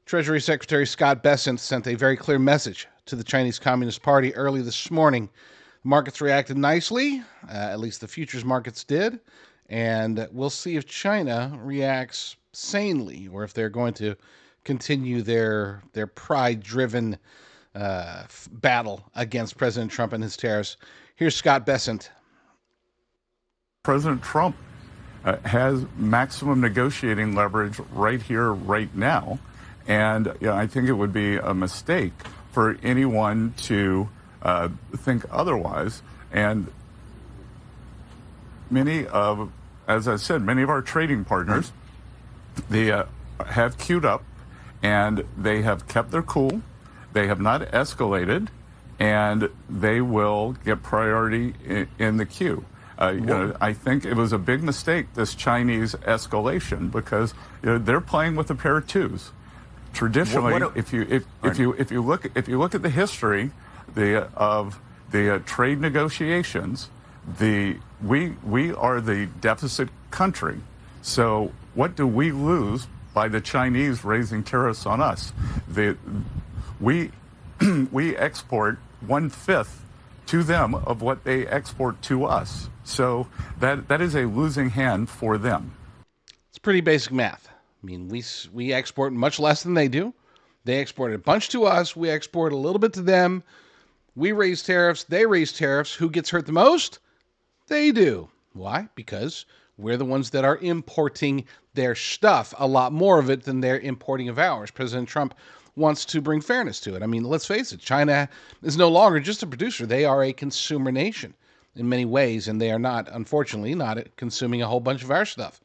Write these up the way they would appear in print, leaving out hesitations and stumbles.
Treasury Secretary Scott Bessent sent a very clear message to the Chinese Communist Party early this morning. The markets reacted nicely, at least the futures markets did, and we'll see if China reacts sanely or if they're going to continue their pride-driven battle against President Trump and his tariffs. Here's Scott Bessent. President Trump has maximum negotiating leverage right here, right now. And I think it would be a mistake for anyone to think otherwise. And as I said, many of our trading partners, they have queued up and they have kept their cool. They have not escalated, and they will get priority in the queue. I think it was a big mistake, this Chinese escalation, because they're playing with a pair of twos. Traditionally, if you look at the history of the trade negotiations, we are the deficit country. So what do we lose by the Chinese raising tariffs on us? We export 1/5 to them of what they export to us. So that is a losing hand for them. It's pretty basic math. I mean, we export much less than they do. They export a bunch to us. We export a little bit to them. We raise tariffs. They raise tariffs. Who gets hurt the most? They do. Why? Because we're the ones that are importing their stuff, a lot more of it than they're importing of ours. President Trump wants to bring fairness to it. I mean, let's face it, China is no longer just a producer. They are a consumer nation in many ways, and they are not, unfortunately, not consuming a whole bunch of our stuff.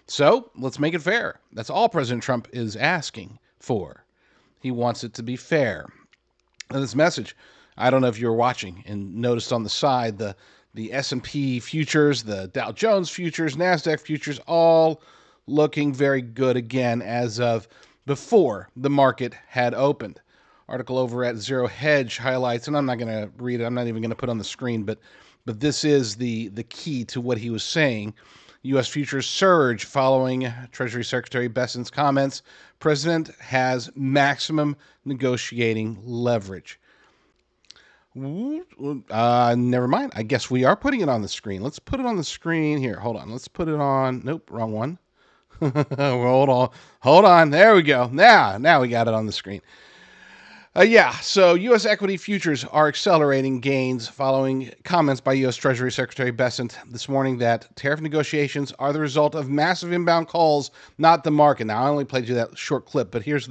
So let's make it fair. That's all President Trump is asking for. He wants it to be fair. And this message, I don't know if you were watching and noticed on the side, the S&P futures, the Dow Jones futures, NASDAQ futures, all looking very good again as of before the market had opened. Article over at Zero Hedge highlights, and I'm not going to read it. I'm not even going to put it on the screen, but this is the key to what he was saying. U.S. futures surge following Treasury Secretary Bessent's comments. President has maximum negotiating leverage. Never mind. I guess we are putting it on the screen. Let's put it on the screen here. Hold on. Let's put it on. Nope, wrong one. Hold on. There we go. Now we got it on the screen. So U.S. equity futures are accelerating gains following comments by U.S. Treasury Secretary Bessent this morning that tariff negotiations are the result of massive inbound calls, not the market. Now, I only played you that short clip, but here's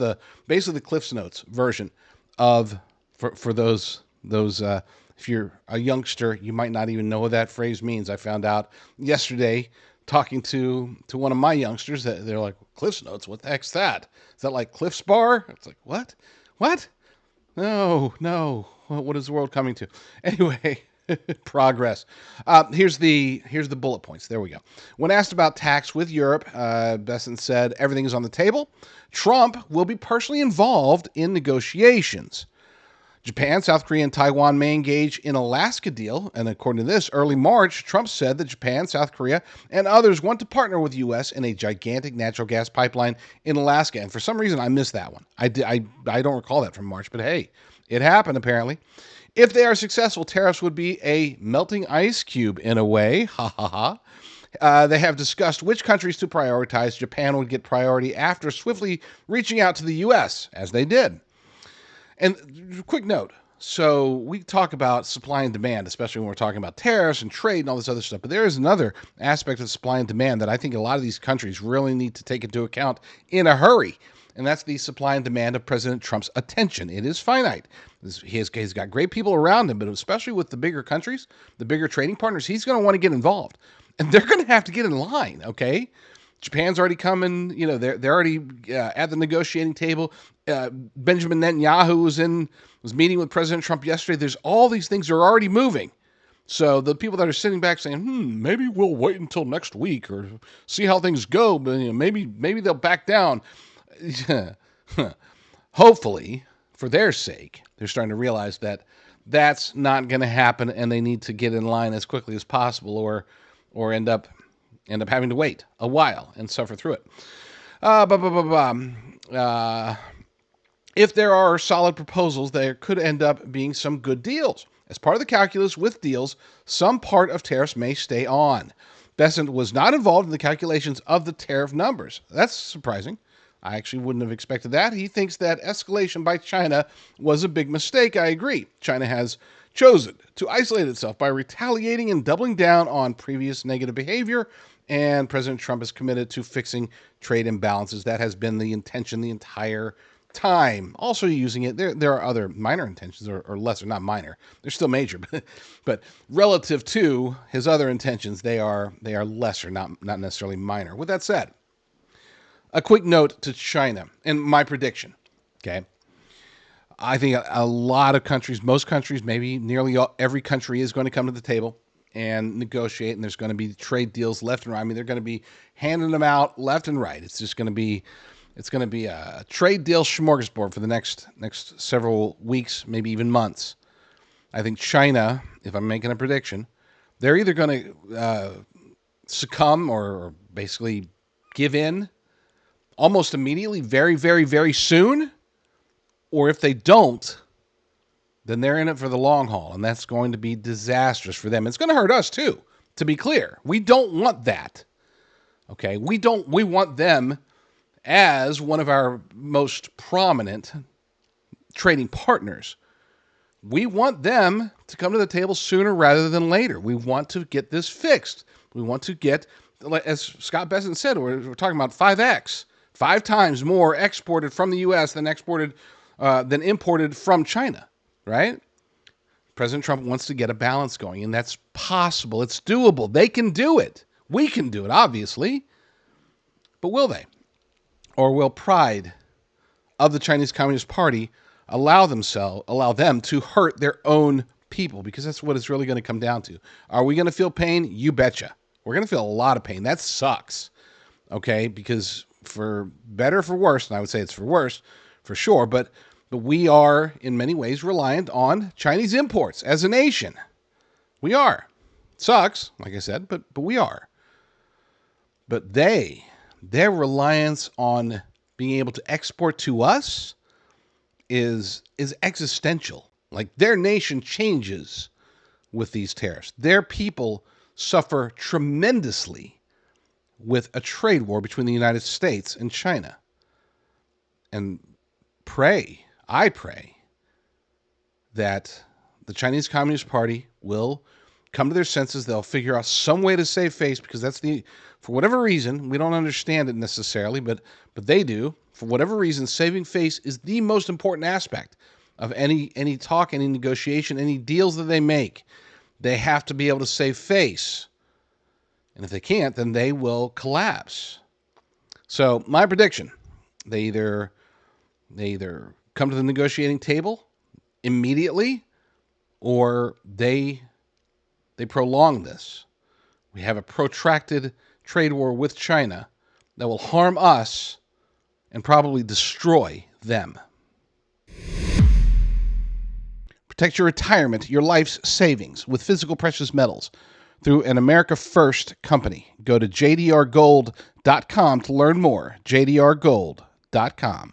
basically the Cliff's Notes version of, for those if you're a youngster, you might not even know what that phrase means. I found out yesterday talking to one of my youngsters that they're like, Cliff's Notes, what the heck's that? Is that like Cliff's Bar? It's like, what? No. What is the world coming to? Anyway, progress. Here's the bullet points. There we go. When asked about tax with Europe, Bessent said everything is on the table. Trump will be personally involved in negotiations. Japan, South Korea, and Taiwan may engage in Alaska deal. And according to this, early March, Trump said that Japan, South Korea, and others want to partner with the U.S. in a gigantic natural gas pipeline in Alaska. And for some reason, I missed that one. I don't recall that from March, but hey, it happened apparently. If they are successful, tariffs would be a melting ice cube in a way. Ha ha ha. They have discussed which countries to prioritize. Japan would get priority after swiftly reaching out to the U.S., as they did. And quick note, so we talk about supply and demand, especially when we're talking about tariffs and trade and all this other stuff, but there is another aspect of supply and demand that I think a lot of these countries really need to take into account in a hurry, and that's the supply and demand of President Trump's attention. It is finite. He's got great people around him, but especially with the bigger countries, the bigger trading partners, he's going to want to get involved, and they're going to have to get in line, okay? Japan's already coming, they're already at the negotiating table. Benjamin Netanyahu was meeting with President Trump yesterday. There's all these things that are already moving. So the people that are sitting back saying, maybe we'll wait until next week or see how things go, but maybe they'll back down. Hopefully, for their sake, they're starting to realize that that's not going to happen, and they need to get in line as quickly as possible, or end up having to wait a while and suffer through it. If there are solid proposals, there could end up being some good deals. As part of the calculus with deals, some part of tariffs may stay on. Bessant was not involved in the calculations of the tariff numbers. That's surprising. I actually wouldn't have expected that. He thinks that escalation by China was a big mistake. I agree. China has chosen to isolate itself by retaliating and doubling down on previous negative behavior, and President Trump is committed to fixing trade imbalances. That has been the intention the entire time. Also using it, there are other minor intentions, or lesser, not minor. They're still major, but relative to his other intentions, they are lesser, not necessarily minor. With that said, a quick note to China and my prediction. Okay, I think a lot of countries, most countries, maybe nearly every country is going to come to the table and negotiate, and there's going to be trade deals left and right. I mean, they're going to be handing them out left and right. It's just going to be a trade deal smorgasbord for the next several weeks, maybe even months. I think China, if I'm making a prediction, they're either going to succumb or basically give in almost immediately, very, very, very soon, or if they don't, then they're in it for the long haul, and that's going to be disastrous for them. It's going to hurt us too, to be clear. We don't want that. Okay, we want them as one of our most prominent trading partners. We want them to come to the table sooner rather than later. We want to get this fixed. We want to get, as Scott Bessent said, we're talking about 5x, 5 times more exported from the U.S. than imported from China, right? President Trump wants to get a balance going, and that's possible. It's doable. They can do it. We can do it, obviously. But will they? Or will pride of the Chinese Communist Party allow them to hurt their own people? Because that's what it's really going to come down to. Are we going to feel pain? You betcha. We're going to feel a lot of pain. That sucks. Okay? Because for better or for worse, and I would say it's for worse, for sure, but we are in many ways reliant on Chinese imports as a nation. We are. It sucks, like I said, but we are. But their reliance on being able to export to us is existential. Like, their nation changes with these tariffs. Their people suffer tremendously with a trade war between the United States and China. And I pray that the Chinese Communist Party will come to their senses. They'll figure out some way to save face, because for whatever reason, we don't understand it necessarily, but they do. For whatever reason, saving face is the most important aspect of any talk, any negotiation, any deals that they make. They have to be able to save face. And if they can't, then they will collapse. So my prediction, they either come to the negotiating table immediately, or they prolong this. We have a protracted trade war with China that will harm us and probably destroy them. Protect your retirement, your life's savings with physical precious metals through an America First company. Go to jdrgold.com to learn more. jdrgold.com.